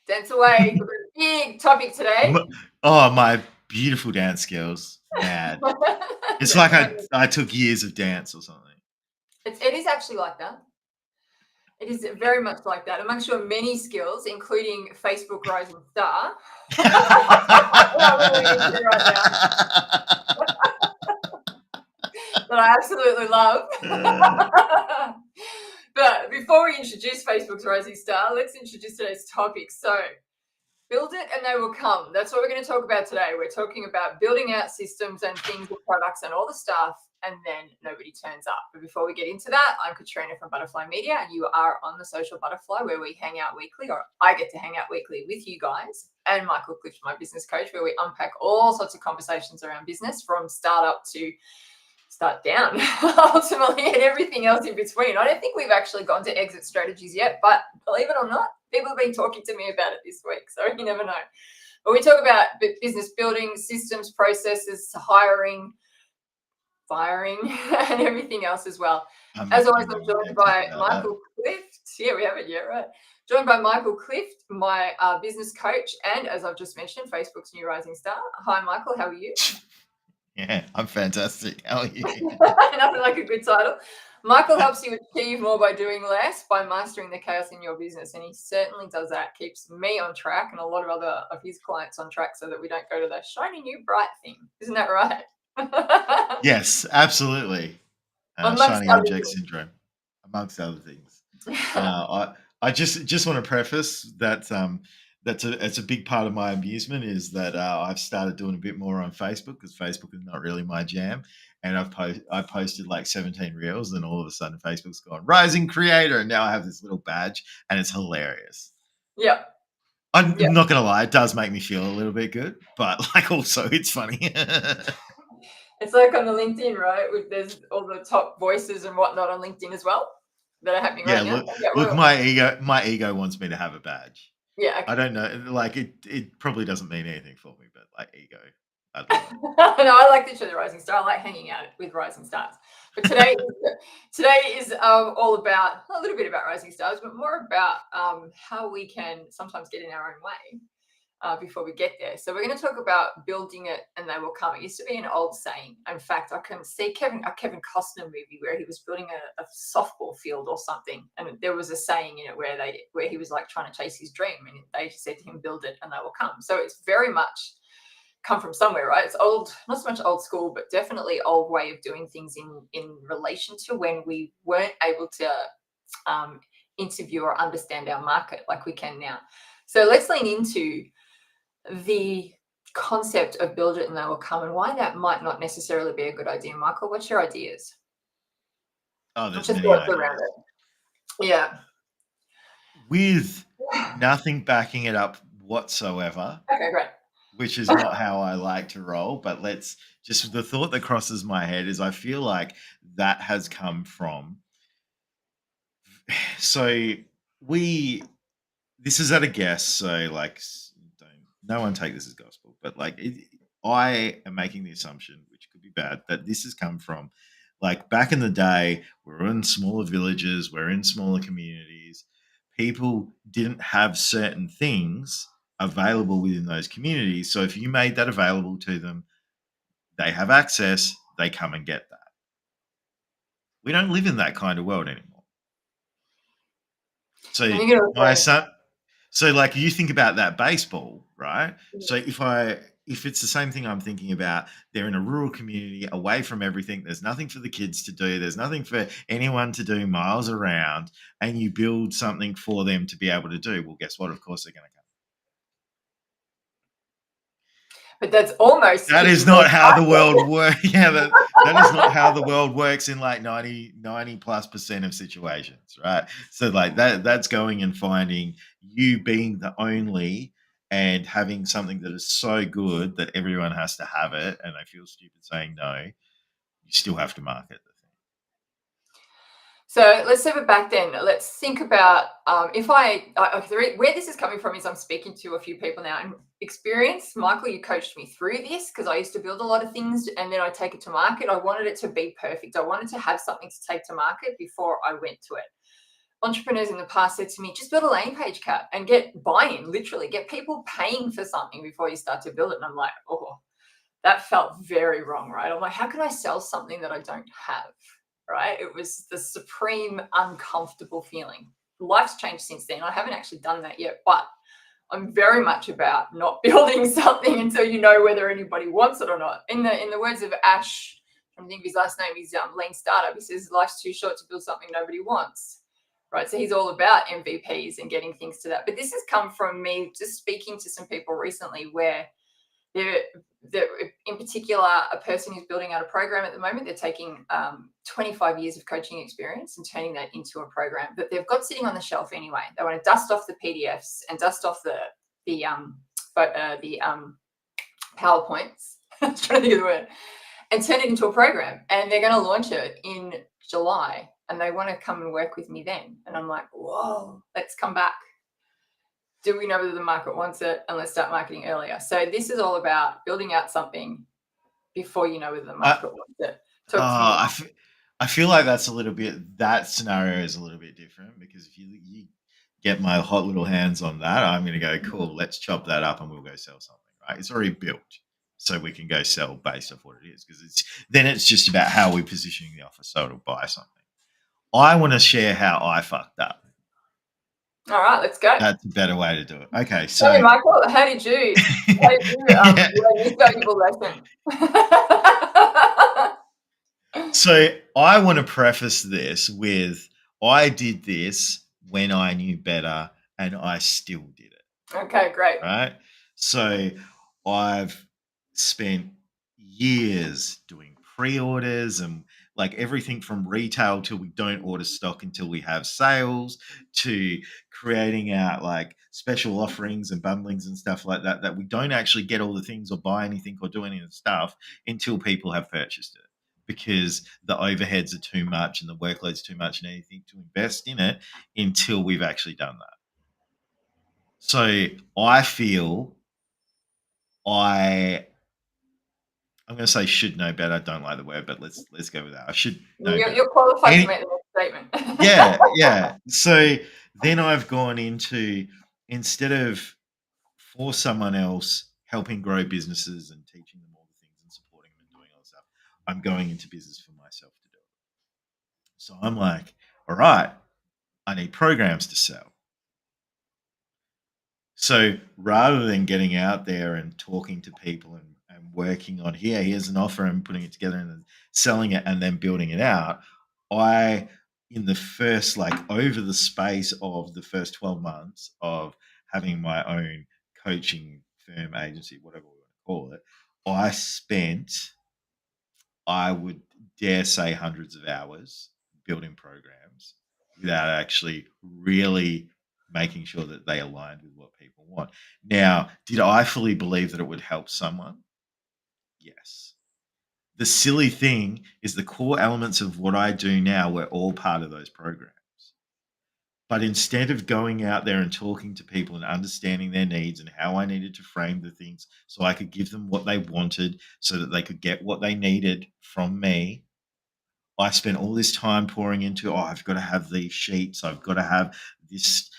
Dance away. We've got a big topic today. Oh, my beautiful dance skills. Mad. It's Dance like away. I took years of dance or something. It is actually like that. It is very much like that. Amongst your many skills, including Facebook Rising Star, that we're moving into right now, that I absolutely love. But before we introduce Facebook's Rising Star, let's introduce today's topic. So, build it and they will come. That's what we're going to talk about today. We're talking about building out systems and things and products and all the stuff, and then nobody turns up. But before we get into that, I'm Katrina from Butterfly Media, and you are on the Social Butterfly, where we hang out weekly, or I get to hang out weekly with you guys, and Michael Clift, my business coach, where we unpack all sorts of conversations around business, from startup to start down, ultimately, and everything else in between. I don't think we've actually gone to exit strategies yet, but believe it or not, people have been talking to me about it this week, so you never know. But we talk about business building, systems, processes, hiring, firing, and everything else as well. As always, I'm joined by Michael Clift. Yeah, we haven't yet, right? Joined by Michael Clift, my business coach, and as I've just mentioned, Facebook's new rising star. Hi, Michael. How are you? Yeah, I'm fantastic. How are you? Nothing like a good title. Michael helps you achieve more by doing less, by mastering the chaos in your business. And he certainly does that, keeps me on track and a lot of other of his clients on track so that we don't go to the shiny new bright thing. Isn't that right? Yes, absolutely. Shiny object syndrome, amongst other things. I just want to preface that it's a big part of my amusement is that I've started doing a bit more on Facebook, because Facebook is not really my jam, and I posted like 17 reels, and all of a sudden Facebook's gone rising creator, and now I have this little badge, and it's hilarious. Yeah. I'm not gonna lie, it does make me feel a little bit good, but like also it's funny. It's like on the LinkedIn, right? There's all the top voices and whatnot on LinkedIn as well that are happening right now. Look, my ego wants me to have a badge. Yeah, okay. I don't know, like it probably doesn't mean anything for me, but like ego, I'd love it. No, I like the show The Rising Star. I like hanging out with rising stars. But today is all about a little bit about rising stars, but more about how we can sometimes get in our own way before we get there. So we're going to talk about building it and they will come. It used to be an old saying. In fact, I can see a Kevin Costner movie where he was building a softball field or something, and there was a saying in it where he was like trying to chase his dream, and they just said to him, "Build it and they will come." So it's very much come from somewhere, right? It's old, not so much old school, but definitely old way of doing things in relation to when we weren't able to interview or understand our market like we can now. So let's lean into the concept of build it and they will come, and why that might not necessarily be a good idea. Michael, what's your ideas? Oh, there's many ideas around it. Yeah. With nothing backing it up whatsoever. Okay, great. Which is not how I like to roll, but the thought that crosses my head is I feel like that has come from. So this is at a guess, so like no one take this as gospel, but like I am making the assumption, which could be bad, that this has come from like back in the day, we're in smaller villages, we're in smaller communities. People didn't have certain things available within those communities. So if you made that available to them, they have access, they come and get that. We don't live in that kind of world anymore. So like you think about that baseball, right? So if it's the same thing I'm thinking about, they're in a rural community away from everything. There's nothing for the kids to do. There's nothing for anyone to do miles around, and you build something for them to be able to do. Well, guess what? Of course they're going to come. But that's almost... That is not how the world works. Yeah, that is not how the world works in like 90+% of situations, right? So like that's going and finding you being the only and having something that is so good that everyone has to have it, and they feel stupid saying no. You still have to market the thing. So let's step it back then. Let's think about where this is coming from is I'm speaking to a few people now in experience. Michael, you coached me through this because I used to build a lot of things and then I take it to market. I wanted it to be perfect. I wanted to have something to take to market before I went to it. entrepreneurs in the past said to me, just build a landing page, Kat, and get buy-in, literally get people paying for something before you start to build it. And I'm like, oh, that felt very wrong, right? I'm like, how can I sell something that I don't have, right? It was the supreme uncomfortable feeling. Life's changed since then. I haven't actually done that yet, but I'm very much about not building something until you know whether anybody wants it or not. In the words of Ash, I think his last name is Lean Startup. He says life's too short to build something nobody wants, right? So he's all about MVPs and getting things to that. But this has come from me just speaking to some people recently where they're in particular, a person who's building out a program at the moment. They're taking 25 years of coaching experience and turning that into a program that they've got sitting on the shelf anyway. They want to dust off the PDFs and dust off the PowerPoints. I was trying to think of the word, and turn it into a program. And they're going to launch it in July, and they want to come and work with me then. And I'm like, whoa, let's come back. Do we know whether the market wants it? And let's start marketing earlier. So this is all about building out something before you know whether the market wants it. I feel like that's a little bit, that scenario is a little bit different, because if you get my hot little hands on that, I'm going to go, cool, let's chop that up and we'll go sell something, right? It's already built, so we can go sell based off what it is, because it's just about how we're positioning the offer so it'll buy something. I want to share how I fucked up. All right, let's go. That's a better way to do it. Okay, so hey, Michael, how did you learn this valuable lesson? So I want to preface this with, I did this when I knew better and I still did it. Okay, great. Right? So I've spent years doing pre-orders and like everything from retail till we don't order stock until we have sales, to creating out like special offerings and bundlings and stuff like that, that we don't actually get all the things or buy anything or do any of the stuff until people have purchased it, because the overheads are too much and the workload's too much and anything to invest in it until we've actually done that. So I feel I'm going to say should know better. I don't like the word, but let's go with that. I should know better. You're qualified to make the next statement. Yeah. So then I've gone into, instead of for someone else helping grow businesses and teaching them all the things and supporting them and doing all that stuff, I'm going into business for myself to do it. So I'm like, all right, I need programs to sell. So rather than getting out there and talking to people and working on here's an offer and putting it together and then selling it and then building it out, in the first, like over the space of the first 12 months of having my own coaching firm, agency, whatever we want to call it, I would dare say hundreds of hours building programs without actually really making sure that they aligned with what people want. Now, did I fully believe that it would help someone? Yes. The silly thing is the core elements of what I do now were all part of those programs. But instead of going out there and talking to people and understanding their needs and how I needed to frame the things so I could give them what they wanted so that they could get what they needed from me, I spent all this time pouring into, I've got to have these sheets, I've got to have this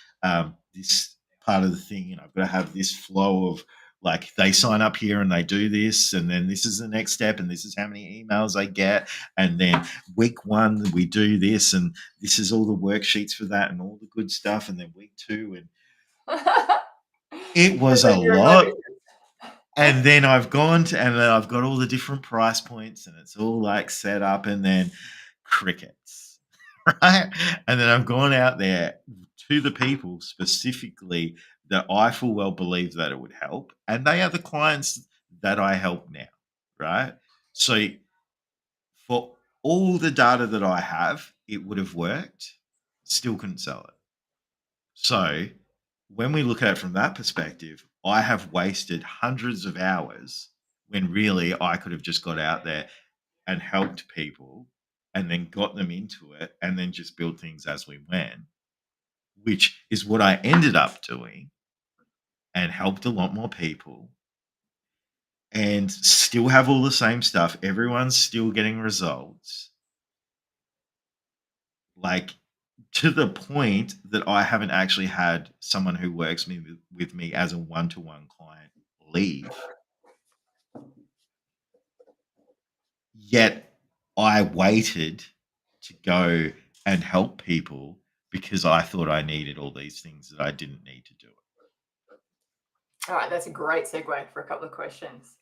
this part of the thing, and I've got to have this flow of like they sign up here and they do this, and then this is the next step, and this is how many emails they get, and then week 1 we do this, and this is all the worksheets for that and all the good stuff, and then week 2, and it was a lot. And then I've gone to, and then I've got all the different price points and it's all like set up, and then crickets, right? And then I've gone out there to the people specifically that I full well believe that it would help. And they are the clients that I help now, right? So for all the data that I have, it would have worked, still couldn't sell it. So when we look at it from that perspective, I have wasted hundreds of hours when really I could have just got out there and helped people and then got them into it and then just built things as we went, which is what I ended up doing and helped a lot more people and still have all the same stuff. Everyone's still getting results. Like, to the point that I haven't actually had someone who works with me as a one-to-one client leave. Yet I waited to go and help people because I thought I needed all these things that I didn't need to do it. All right, that's a great segue for a couple of questions.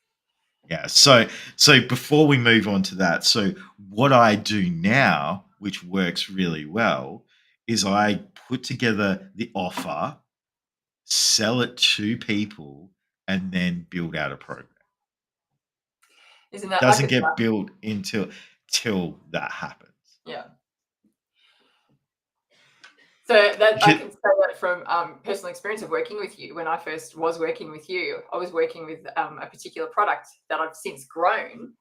Yeah. So before we move on to that, so what I do now, which works really well, is I put together the offer, sell it to people, and then build out a program. Isn't It that like doesn't a get built till that happens. yeah? So that I Because, can say that from personal experience of working with you. When I first was working with you, I was working with a particular product that I've since grown,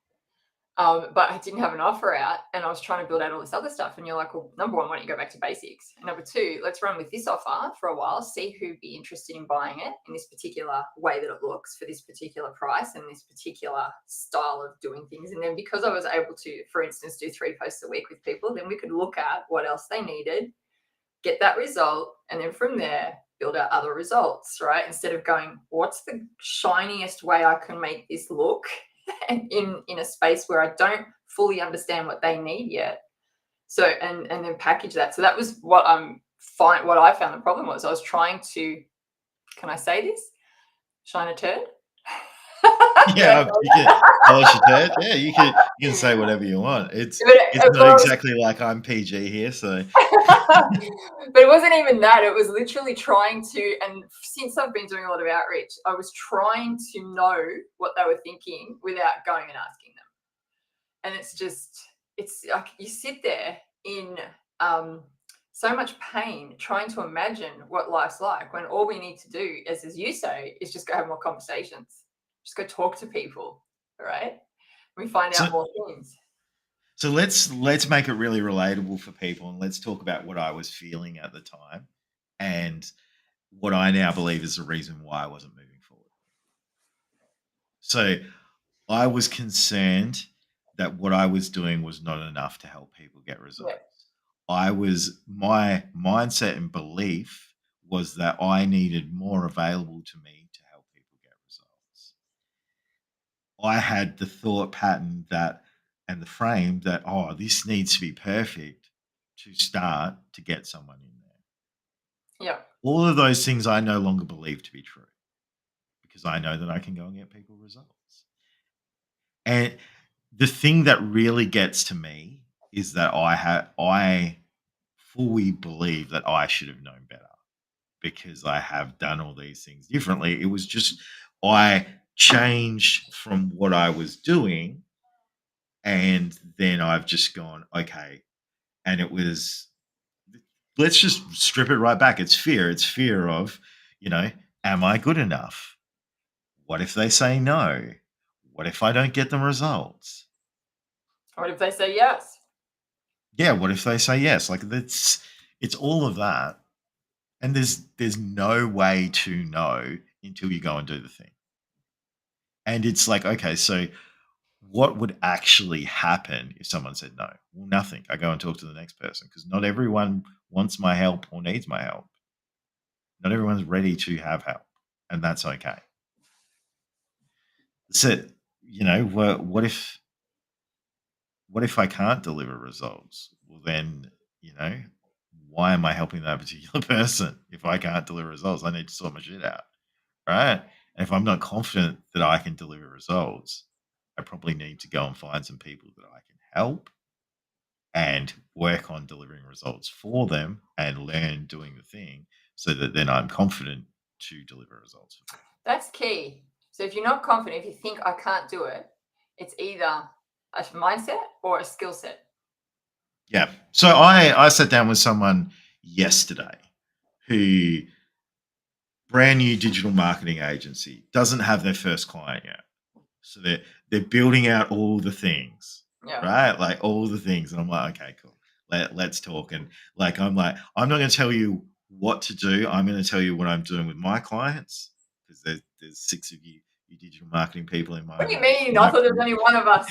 but I didn't have an offer out, and I was trying to build out all this other stuff. And you're like, well, number one, why don't you go back to basics? And number two, let's run with this offer for a while, see who'd be interested in buying it in this particular way that it looks for this particular price and this particular style of doing things. And then because I was able to, for instance, do 3 posts a week with people, then we could look at what else they needed, get that result, and then from there build out other results, right? Instead of going, what's the shiniest way I can make this look in a space where I don't fully understand what they need yet. So and then package that. So that was what what I found the problem was. I was trying to, can I say this? Shine a turd? yeah, you can polish your turd. Yeah, you can say whatever you want. It's not But exactly like I'm PG here, so but it wasn't even that. It was literally trying to, and since I've been doing a lot of outreach, I was trying to know what they were thinking without going and asking them. And it's just, it's like you sit there in so much pain trying to imagine what life's like when all we need to do, as you say, is just go have more conversations, just go talk to people, right? We find so out more things. so let's make it really relatable for people, and let's talk about what I was feeling at the time and what I now believe is the reason why I wasn't moving forward. So I was concerned that what I was doing was not enough to help people get Yeah. results. My mindset and belief was that I needed more available to me to help people get results. I had the thought pattern that and the frame that, oh, this needs to be perfect to start to get someone in there. Yeah. All of those things I no longer believe to be true because I know that I can go and get people results. And the thing that really gets to me is that I fully believe that I should have known better because I have done all these things differently. It was just I changed from what I was doing, and then I've just gone, okay. And it was, let's just strip it right back. It's fear. It's fear of, you know, am I good enough? What if they say no? What if I don't get the results? What if they say yes? Yeah, what if they say yes? Like it's all of that. And there's no way to know until you go and do the thing. And it's like, okay, so what would actually happen if someone said no? Well, nothing. I go and talk to the next person because not everyone wants my help or needs my help. Not everyone's ready to have help, and that's okay. So, what if I can't deliver results? Well, then, you know, why am I helping that particular person if I can't deliver results? I need to sort my shit out, right? And if I'm not confident that I can deliver results, I probably need to go and find some people that I can help and work on delivering results for them and learn doing the thing so that then I'm confident to deliver results for people. That's key. So if you're not confident, if you think I can't do it, it's either a mindset or a skill set. Yeah. So I sat down with someone yesterday who brand new digital marketing agency doesn't have their first client yet. So they're building out all the things, Yeah. right? Like all the things. And I'm like, okay, cool. Let's talk. And like I'm not going to tell you what to do. I'm going to tell you what I'm doing with my clients because there's 6 of you. you digital marketing people in my What do you mind. mean? I thought there was only one of us.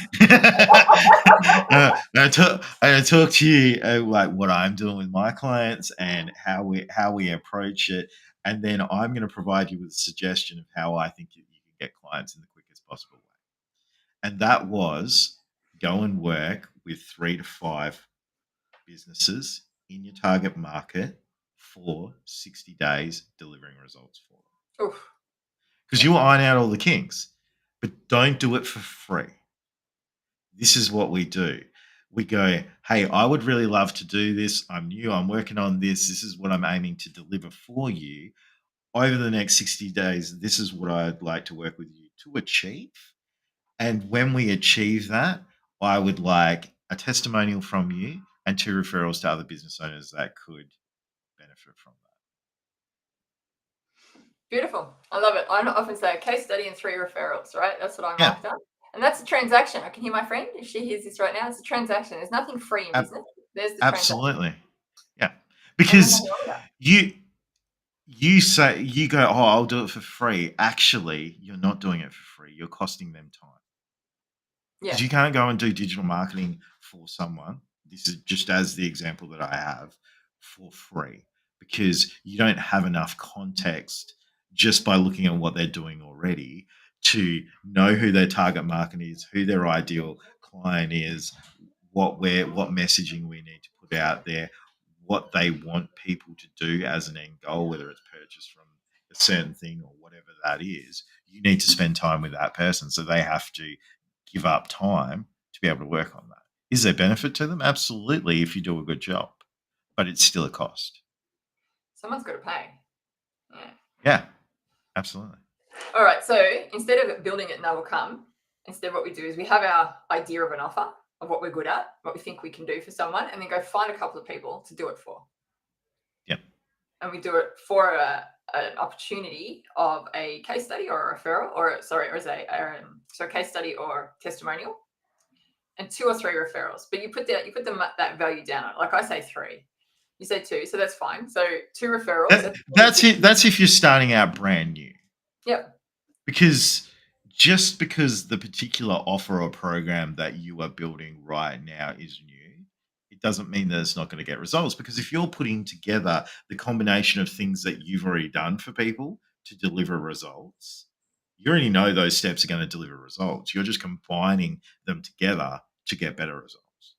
I talk to you like what I'm doing with my clients and how we approach it, and then I'm going to provide you with a suggestion of how I think you can get clients in the quickest possible way. And that was go and work with 3 to 5 businesses in your target market for 60 days, delivering results for them. Oof. Because you will iron out all the kinks, but don't do it for free. This is what we do. We go, hey, I would really love to do this. I'm new. I'm working on this. This is what I'm aiming to deliver for you. Over the next 60 days, this is what I'd like to work with you to achieve. And when we achieve that, I would like a testimonial from you and 2 referrals to other business owners that could benefit from that. Beautiful. I love it. I often say a case study and 3 referrals, right? That's what I'm Yeah. after. And that's a transaction. I can hear my friend, if she hears this right now, it's a transaction. There's nothing free in business. There's the Absolutely. Yeah. transaction. Because you say, you go, oh, I'll do it for free. Actually, you're not doing it for free. You're costing them time. Because you can't go and do digital marketing for someone. This is just as the example that I have, for free, because you don't have enough context just by looking at what they're doing already to know who their target market is, who their ideal client is, what messaging we need to put out there, what they want people to do as an end goal, whether it's purchase from a certain thing or whatever that is. You need to spend time with that person, so they have to give up time to be able to work on that. Is there benefit to them? Absolutely, if you do a good job, but it's still a cost. Someone's got to pay. Yeah, absolutely. All right. So instead of building it and they will come, instead what we do is we have our idea of an offer of what we're good at, what we think we can do for someone, and then go find a couple of people to do it for. Yep. And we do it for an opportunity of a case study or a referral, or a case study or testimonial, and 2 or 3 referrals. But you put that value down. Like I say 3, you say 2, so that's fine. So 2 referrals. That's it. That's if you're starting out brand new. Yep. Because just because the particular offer or program that you are building right now is new, it doesn't mean that it's not going to get results. Because if you're putting together the combination of things that you've already done for people to deliver results, you already know those steps are going to deliver results. You're just combining them together to get better results.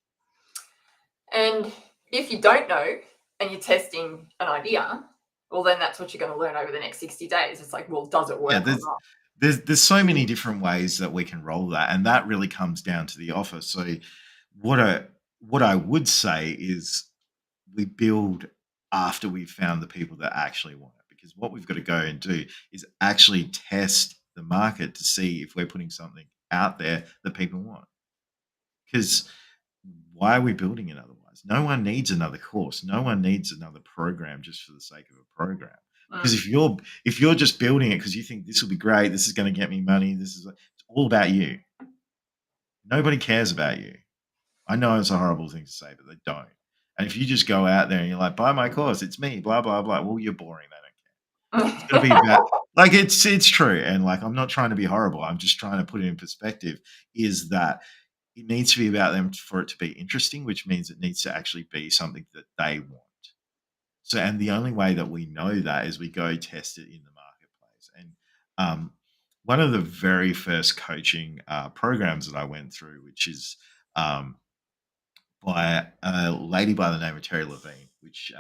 And if you don't know and you're testing an idea, well, then that's what you're going to learn over the next 60 days. It's like, well, does it work or not? There's so many different ways that we can roll that, and that really comes down to the offer. So what I would say is we build after we've found the people that actually want it, because what we've got to go and do is actually test the market to see if we're putting something out there that people want. Because why are we building it otherwise? No one needs another course. No one needs another program just for the sake of a program. Because if you're just building it because you think this will be great, this is going to get me money, it's all about you. Nobody cares about you. I know it's a horrible thing to say, but they don't. And if you just go out there and you're like, buy my course, it's me, blah blah blah. Well, you're boring. They don't care. It's going to be about like it's true. And like I'm not trying to be horrible. I'm just trying to put it in perspective. Is that it needs to be about them for it to be interesting, which means it needs to actually be something that they want. So, and the only way that we know that is we go test it in the marketplace. And one of the very first coaching programs that I went through, which is by a lady by the name of Terry Levine, which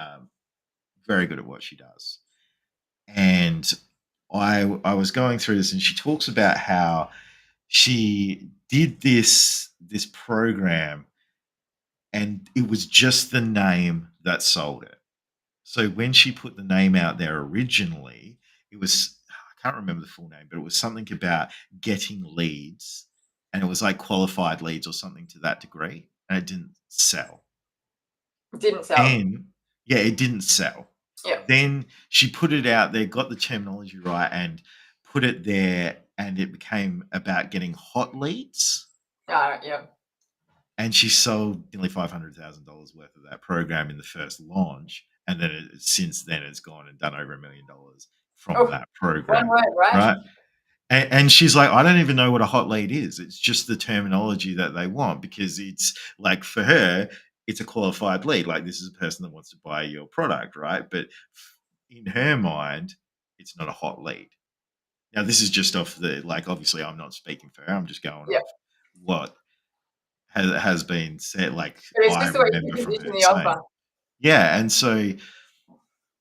very good at what she does. And I was going through this, and she talks about how she did this program, and it was just the name that sold it. So when she put the name out there originally, it was, I can't remember the full name, but it was something about getting leads, and it was like qualified leads or something to that degree, and it didn't sell. It didn't sell. And yeah, it didn't sell. Yeah. Then she put it out there, got the terminology right, and put it there, and it became about getting hot leads. Yeah. And she sold nearly $500,000 worth of that program in the first launch. And then since then, it's gone and done over $1 million from that program. One word, right? And she's like, I don't even know what a hot lead is. It's just the terminology that they want, because it's like, for her, it's a qualified lead. Like, this is a person that wants to buy your product, right? But in her mind, it's not a hot lead. Now, this is just off the, like, obviously I'm not speaking for her. I'm just going Yeah. off what has been said. Like, But it's I just the way remember you from position her the saying, offer. yeah. And so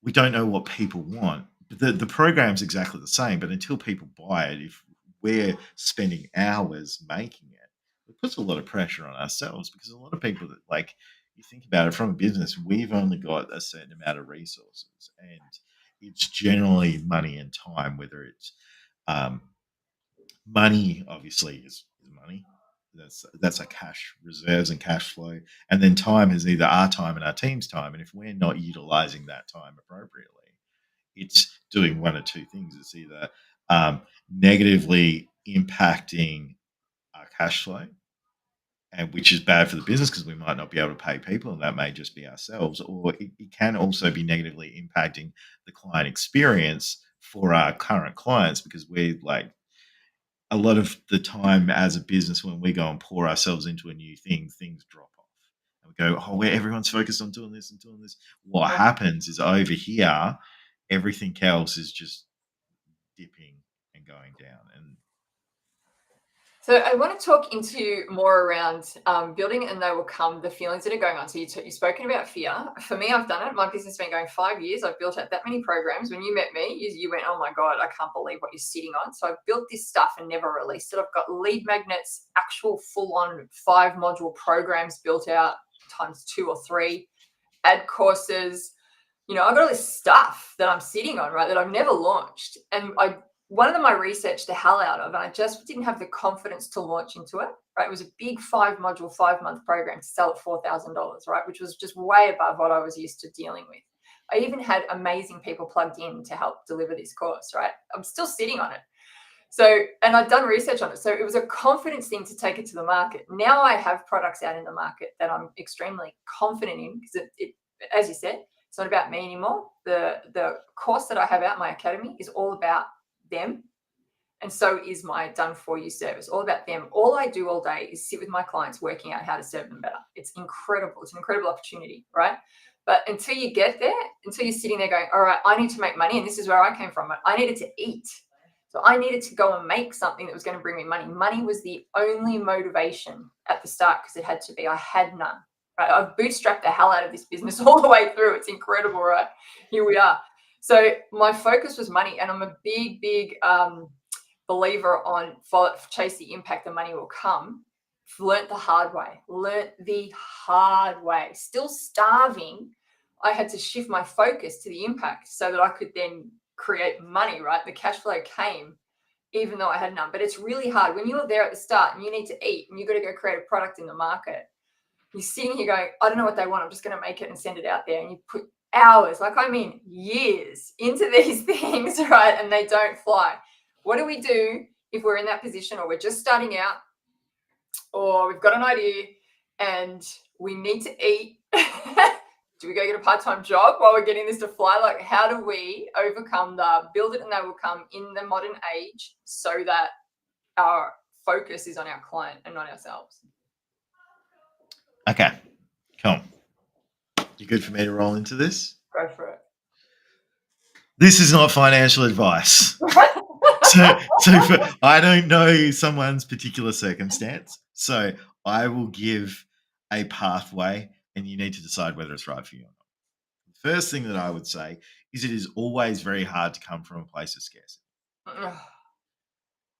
we don't know what people want. The program's exactly the same, but until people buy it, if we're spending hours making it, it puts a lot of pressure on ourselves, because a lot of people that, like, you think about it from a business, we've only got a certain amount of resources, and it's generally money and time. Whether it's um, money, obviously, is money. That's our cash reserves and cash flow, and then time is either our time and our team's time. And if we're not utilizing that time appropriately, it's doing one or two things. It's either negatively impacting our cash flow, and which is bad for the business, because we might not be able to pay people, and that may just be ourselves, or it can also be negatively impacting the client experience for our current clients, because we're like, a lot of the time as a business, when we go and pour ourselves into a new thing, things drop off. And we go, oh, where everyone's focused on doing this and doing this. What happens is, over here, everything else is just dipping and going down. And So I want to talk into more around building and they will come, the feelings that are going on. So you've spoken about fear. For me, I've done it. My business has been going 5 years. I've built out that many programs. When you met me, you went, oh my God, I can't believe what you're sitting on. So I've built this stuff and never released it. I've got lead magnets, actual full-on 5-module programs built out times 2 or 3, ad courses. I've got all this stuff that I'm sitting on, right, that I've never launched. And one of them I researched the hell out of, and I just didn't have the confidence to launch into it, right? It was a big 5-module, 5-month program to sell at $4,000, right? Which was just way above what I was used to dealing with. I even had amazing people plugged in to help deliver this course, right? I'm still sitting on it. So, and I've done research on it. So it was a confidence thing to take it to the market. Now I have products out in the market that I'm extremely confident in, because it, as you said, it's not about me anymore. The course that I have out, my academy, is all about them. And so is my done for you service, all about them. All I do all day is sit with my clients working out how to serve them better. It's incredible. It's an incredible opportunity, right? But until you get there, until you're sitting there going, all right, I need to make money. And this is where I came from. I needed to eat. So I needed to go and make something that was going to bring me money. Money was the only motivation at the start, because it had to be. I had none. Right? I've bootstrapped the hell out of this business all the way through. It's incredible, right? Here we are. So my focus was money, and I'm a big believer on chase the impact, the money will come. Learned the hard way. Still starving, I had to shift my focus to the impact so that I could then create money, right? The cash flow came even though I had none. But it's really hard when you're there at the start and you need to eat and you've got to go create a product in the market. You're sitting here going, I don't know what they want. I'm just going to make it and send it out there. And you put hours, years into these things, right? And they don't fly. What do we do if we're in that position, or we're just starting out, or we've got an idea and we need to eat? Do we go get a part-time job while we're getting this to fly? Like, how do we overcome the build it and they will come in the modern age, so that our focus is on our client and not ourselves? okay, cool. You good for me to roll into this? Go for it. This is not financial advice. I don't know someone's particular circumstance, so I will give a pathway, and you need to decide whether it's right for you or not. The first thing that I would say is, it is always very hard to come from a place of scarcity.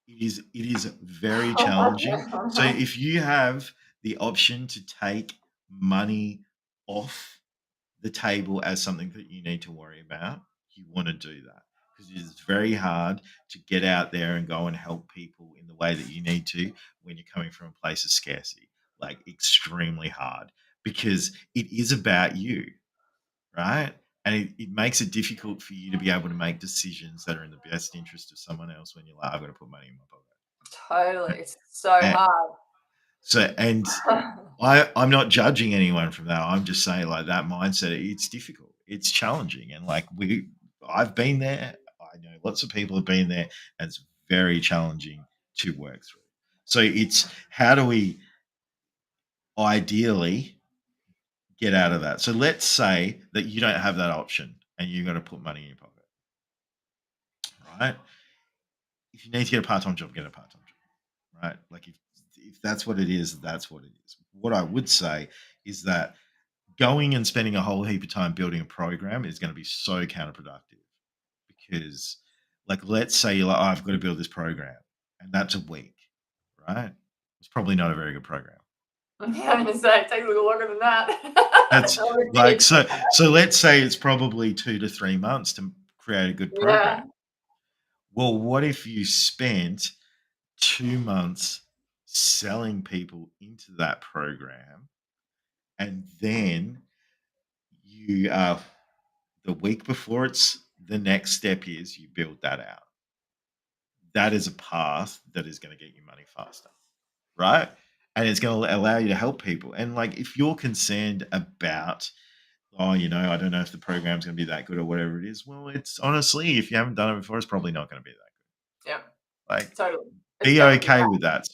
It is very challenging. So if you have the option to take money off the table as something that you need to worry about, you want to do that, because it is very hard to get out there and go and help people in the way that you need to when you're coming from a place of scarcity. Like, extremely hard, because it is about you, right? And it makes it difficult for you to be able to make decisions that are in the best interest of someone else when you're like, I've got to put money in my pocket. Totally. It's so And hard. I'm not judging anyone from that. I'm just saying, like, that mindset, it's difficult. It's challenging. And like, I've been there. I know lots of people have been there, and it's very challenging to work through. So it's how do we ideally get out of that? So let's say that you don't have that option and you're going to put money in your pocket, right? If you need to get a part-time job, get a part-time job, right? Like if that's what it is, that's what it is. What I would say is that going and spending a whole heap of time building a program is going to be so counterproductive because, like, let's say you're like, oh, I've got to build this program, and that's a week, right? It's probably not a very good program. I'm going to say it takes a little longer than that. That's like so. Let's say it's probably 2 to 3 months to create a good program. Yeah. Well, what if you spent 2 months selling people into that program, and then you the week before it's the next step is you build that out. That is a path that is going to get you money faster, right? And it's going to allow you to help people. And like, if you're concerned about, oh, I don't know if the program's going to be that good or whatever it is, well, it's honestly, if you haven't done it before, it's probably not going to be that good. Yeah. Like, Totally. be okay with that.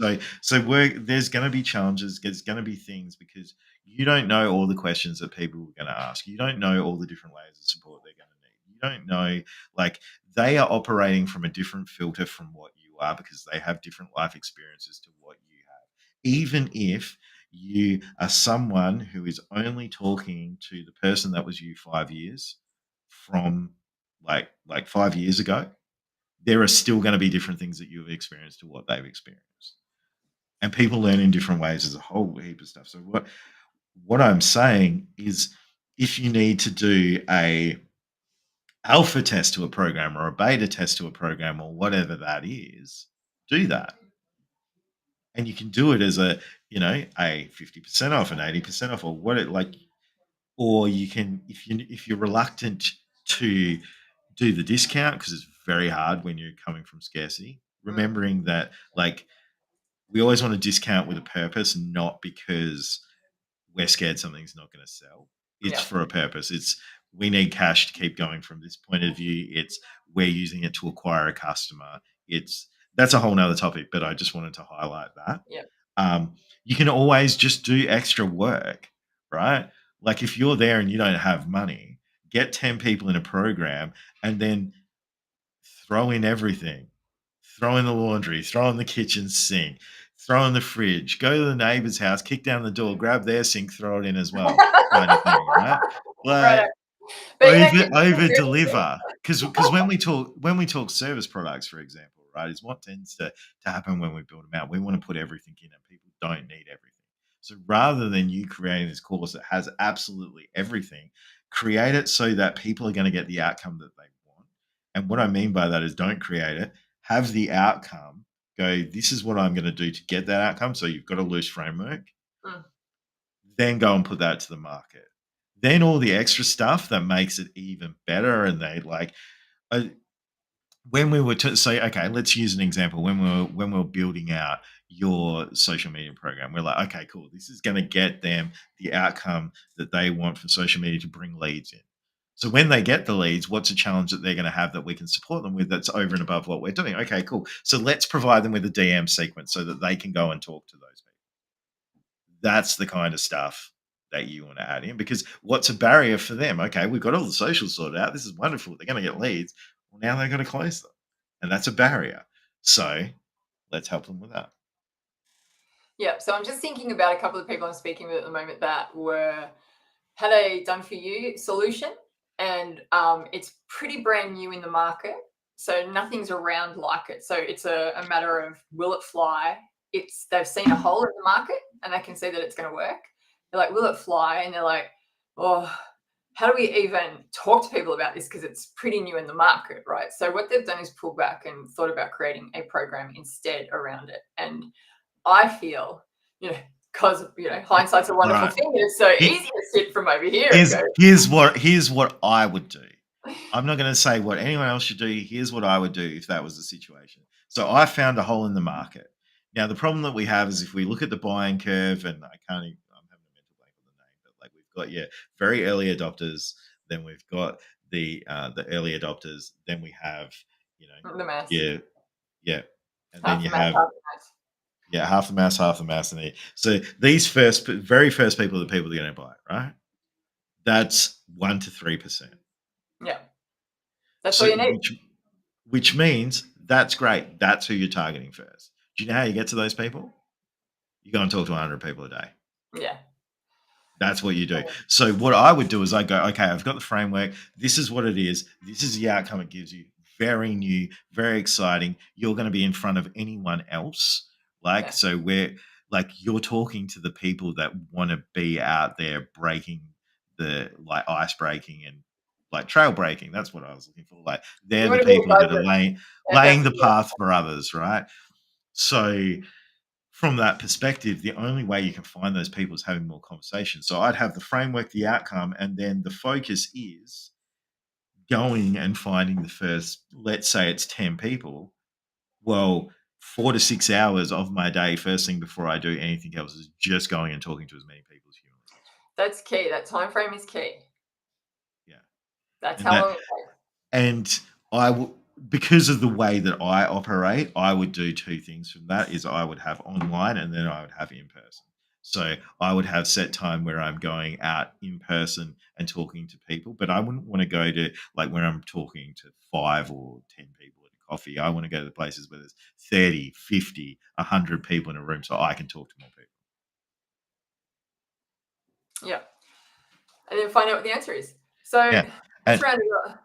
So there's going to be challenges. There's going to be things because you don't know all the questions that people are going to ask. You don't know all the different layers of support they're going to need. You don't know, like, they are operating from a different filter from what you are because they have different life experiences to what you have. Even if you are someone who is only talking to the person that was you 5 years from like 5 years ago, there are still going to be different things that you've experienced to what they've experienced. And people learn in different ways. There's a whole heap of stuff. So what I'm saying is if you need to do a alpha test to a program or a beta test to a program or whatever that is, do that. And you can do it as a 50% off and 80% off or what it like, or you can, if you're reluctant to do the discount because it's very hard when you're coming from scarcity, remembering that like we always want to discount with a purpose, not because we're scared something's not going to sell. It's for a purpose. It's we need cash to keep going from this point of view. It's we're using it to acquire a customer. That's a whole nother topic, but I just wanted to highlight that. Yeah. You can always just do extra work, right? Like if you're there and you don't have money, get 10 people in a program and then throw in everything. Throw in the laundry, throw in the kitchen sink, throw in the fridge, go to the neighbor's house, kick down the door, grab their sink, throw it in as well, kind of thing, right? Right. Like But yeah, over deliver. Because when we talk service products, for example, right, is what tends to happen when we build them out. We want to put everything in and people don't need everything. So rather than you creating this course that has absolutely everything, create it so that people are going to get the outcome that they want. And what I mean by that is don't create it, have the outcome, go, this is what I'm going to do to get that outcome. So you've got a loose framework, then go and put that to the market. Then all the extra stuff that makes it even better. And they like, when we were to say, okay, let's use an example. When we were building out your social media program, we're like, okay, cool. This is going to get them the outcome that they want for social media to bring leads in. So when they get the leads, what's a challenge that they're going to have that we can support them with that's over and above what we're doing? Okay, cool. So let's provide them with a DM sequence so that they can go and talk to those people. That's the kind of stuff that you want to add in because what's a barrier for them? Okay, we've got all the socials sorted out. This is wonderful. They're going to get leads. Well, now they've got to close them. And that's a barrier. So let's help them with that. Yeah. So I'm just thinking about a couple of people I'm speaking with at the moment that had a done for you solution, and it's pretty brand new in the market. So nothing's around like it. So it's a matter of will it fly? They've seen a hole in the market and they can see that it's going to work. They're like, will it fly? And they're like, oh, how do we even talk to people about this because it's pretty new in the market, right? So what they've done is pull back and thought about creating a program instead around it. And I feel, because hindsight's a wonderful thing. It's so easy to sit from over here and go. Here's what I would do. I'm not going to say what anyone else should do. Here's what I would do if that was the situation. So I found a hole in the market. Now the problem that we have is if we look at the buying curve, and I'm having a mental blank on the name, but like we've got very early adopters, then we've got the early adopters, then we have The mass. Yeah. And then Half you the mass, have, half the mass. yeah, half the mass. And so these very first people are the people that are going to buy it, right? That's 1 to 3%. Yeah. That's all So you need. which means that's great. That's who you're targeting first. Do you know how you get to those people? You go and talk to 100 people a day. Yeah. That's what you do. So what I would do is I go, okay, I've got the framework. This is what it is. This is the outcome it gives you. Very new, very exciting. You're going to be in front of anyone else. Like, Yeah. so we're like, you're talking to the people that want to be out there breaking the like ice breaking and like trail breaking. That's what I was looking for. Like, You they're the want to be a people that are vibrant. laying That's the path for others, right? So from that perspective, the only way you can find those people is having more conversations. So I'd have the framework, the outcome, and then the focus is going and finding the first, let's say it's 10 people. Well, 4 to 6 hours of my day, first thing before I do anything else, is just going and talking to as many people as humanly possible. That's key. That time frame is key. Yeah. That's And how that long it takes. and I will, because of the way that I operate, I would do two things from that is I would have online and then I would have in person. So I would have set time where I'm going out in person and talking to people, but I wouldn't want to go to like when I'm talking to 5 or 10 people at a coffee. I want to go to the places where there's 30, 50, 100 people in a room so I can talk to more people. Yeah. And then find out what the answer is. So Yeah. let's And round it up.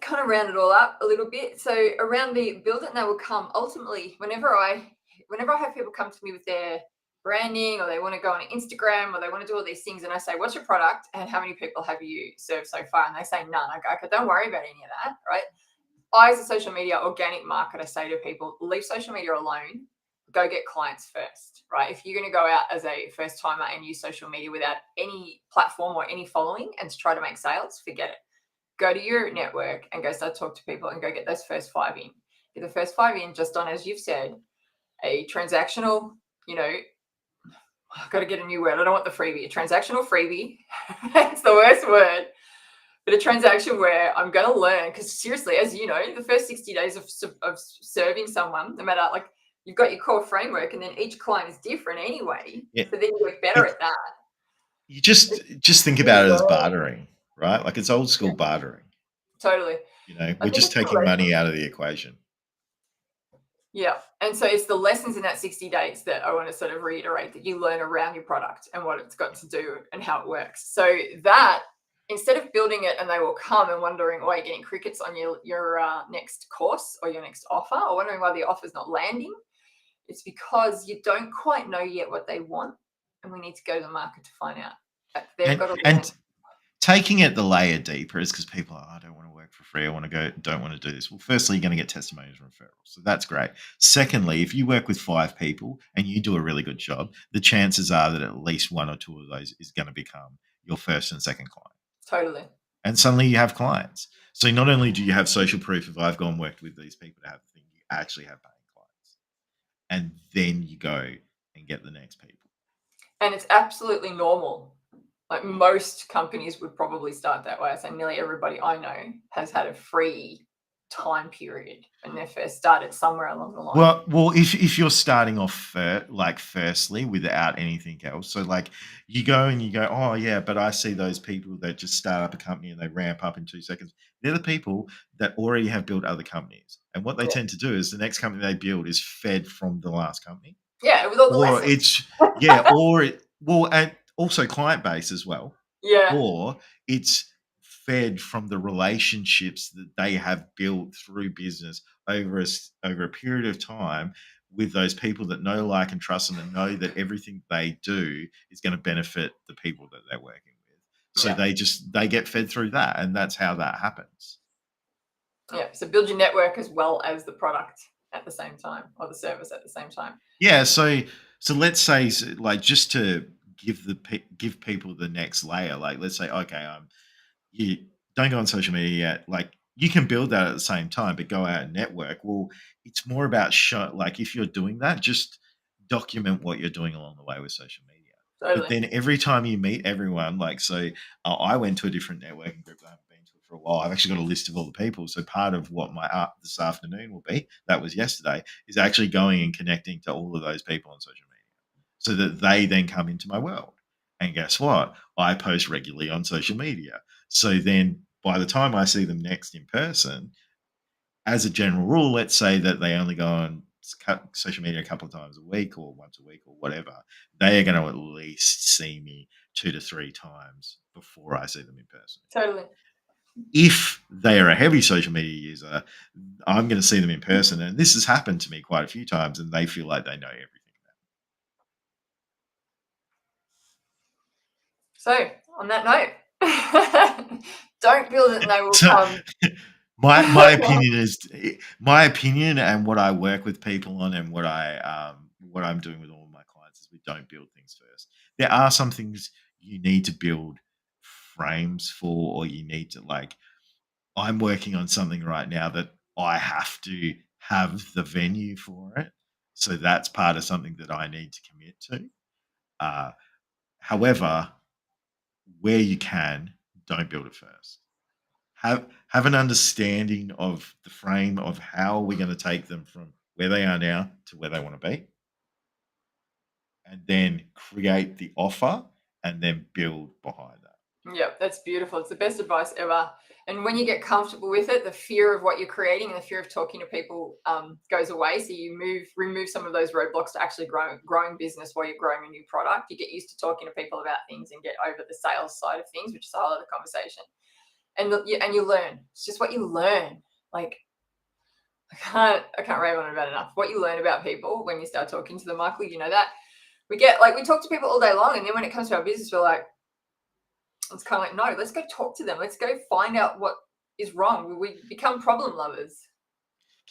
Kind of round it all up a little bit. So around the build it and they will come. Ultimately, whenever I have people come to me with their branding or they want to go on Instagram or they want to do all these things and I say, what's your product and how many people have you served so far? And they say none. I go, okay, don't worry about any of that, right? I, as a social media organic marketer, say to people, leave social media alone, go get clients first, right? If you're going to go out as a first timer and use social media without any platform or any following and to try to make sales, forget it. Go to your network and go start talk to people and go get those first 5 in. Get the first 5 in just on, as you've said, a transactional, I've got to get a new word. I don't want the freebie. A transactional freebie. It's the worst word. But a transaction where I'm going to learn, because seriously, as you know, the first 60 days of serving someone, no matter like you've got your core framework and then each client is different anyway. yeah, So then you get better at that. you just think about it as bartering, right? Like it's old school bartering. Totally. I We're think just it's the taking lesson. money out of the equation. Yeah. And so it's the lessons in that 60 days that I want to sort of reiterate that you learn around your product and what it's got to do and how it works. So that instead of building it and they will come and wondering why you're getting crickets on your next course or your next offer or wondering why the offer's not landing, it's because you don't quite know yet what they want. And we need to go to the market to find out. They've got to learn. And taking it the layer deeper is because people are, I don't want to work for free. I want to go, don't want to do this. Well, firstly, you're going to get testimonials and referrals. So that's great. Secondly, if you work with 5 people and you do a really good job, the chances are that at least 1 or 2 of those is going to become your first and second client. Totally. And suddenly you have clients. So not only do you have social proof of I've gone and worked with these people to have the thing, you actually have paying clients. And then you go and get the next people. And it's absolutely normal. Like most companies would probably start that way. I say nearly everybody I know has had a free time period when they first started somewhere along the line. Well, if you're starting off firstly without anything else, so like you go and you go, oh yeah, but I see those people that just start up a company and they ramp up in 2 seconds. They're the people that already have built other companies, and what they tend to do is the next company they build is fed from the last company, Yeah, with all the or lessons. it's and also client base as well, Yeah, or it's fed from the relationships that they have built through business over a period of time with those people that know, like, and trust them and know that everything they do is going to benefit the people that they're working with. So yeah, they get fed through that, and that's how that happens. yeah. So build your network as well as the product at the same time or the service at the same time. Yeah, so let's say like just to give people the next layer, like let's say okay, you don't go on social media yet. Like you can build that at the same time, but go out and network. Well, it's more about like if you're doing that, just document what you're doing along the way with social media. But Totally. then every time you meet everyone, like so, I went to a different networking group that I haven't been to for for a while. I've actually got a list of all the people. So part of what my this afternoon will be, that was yesterday, is actually going and connecting to all of those people on social media so that they then come into my world. And guess what? I post regularly on social media. So then by the time I see them next in person, as a general rule, let's say that they only go on social media a couple of times a week or once a week or whatever, they are going to at least see me 2 to 3 times before I see them in person. Totally. If they are a heavy social media user, I'm going to see them in person. And this has happened to me quite a few times, and they feel like they know everything about So me. on that note, don't build it and they will come. My opinion and what I work with people on and what I'm doing with all of my clients is we don't build things first. There are some things you need to build frames for, or you need to, like, I'm working on something right now that I have to have the venue for it. So that's part of something that I need to commit to. However, where you can, don't build it first. Have an understanding of the frame of how we're going to take them from where they are now to where they want to be, and then create the offer and then build behind that. Yeah, that's beautiful. It's the best advice ever. And when you get comfortable with it, the fear of what you're creating and the fear of talking to people goes away. So you remove some of those roadblocks to actually growing business while you're growing a new product. You get used to talking to people about things and get over the sales side of things, which is a whole other conversation. And you learn. It's just what you learn. Like, I can't rave on it about enough. What you learn about people when you start talking to them, Michael, you know that. We talk to people all day long, and then when it comes to our business, we're like, it's kind of like, no, let's go talk to them. Let's go find out what is wrong. We become problem lovers.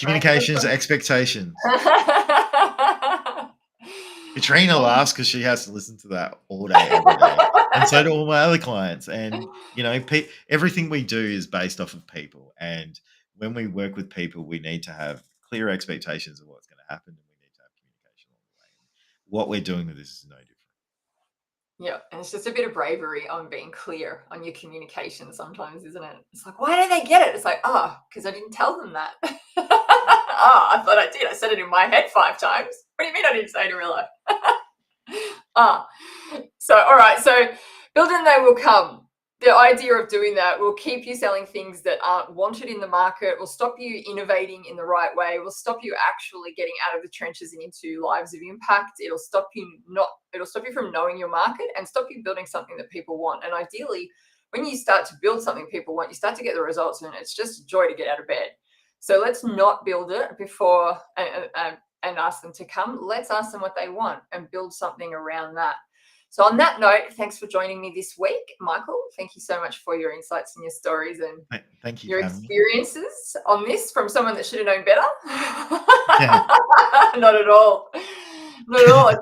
Communications, expectations. Katrina laughs because she has to listen to that all day, every day. And so do all my other clients. And, everything we do is based off of people. And when we work with people, we need to have clear expectations of what's going to happen. And we need to have communication along the way. And what we're doing with this is no different. Yeah, and it's just a bit of bravery on being clear on your communication sometimes, isn't it? It's like, why don't they get it? It's like, because I didn't tell them that. I thought I did. I said it in my head 5 times. What do you mean I didn't say it in real life? So, all right. So build and they will come. The idea of doing that will keep you selling things that aren't wanted in the market, will stop you innovating in the right way, will stop you actually getting out of the trenches and into lives of impact. It'll stop you from knowing your market and stop you building something that people want. And ideally, when you start to build something people want, you start to get the results, and it's just a joy to get out of bed. So let's not build it before and ask them to come. Let's ask them what they want and build something around that. So on that note, thanks for joining me this week, Michael. Thank you so much for your insights and your stories and thank you, your experiences on this from someone that should have known better. Yeah. Not at all. Not at all.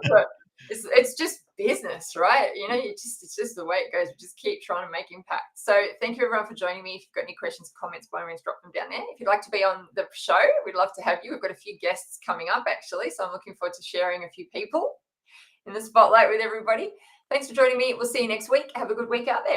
It's just business, right? It's just the way it goes. We just keep trying to make impact. So thank you everyone for joining me. If you've got any questions or comments, by all means, drop them down there. If you'd like to be on the show, we'd love to have you. We've got a few guests coming up, actually. So I'm looking forward to sharing a few people in the spotlight with everybody. Thanks for joining me. We'll see you next week. Have a good week out there.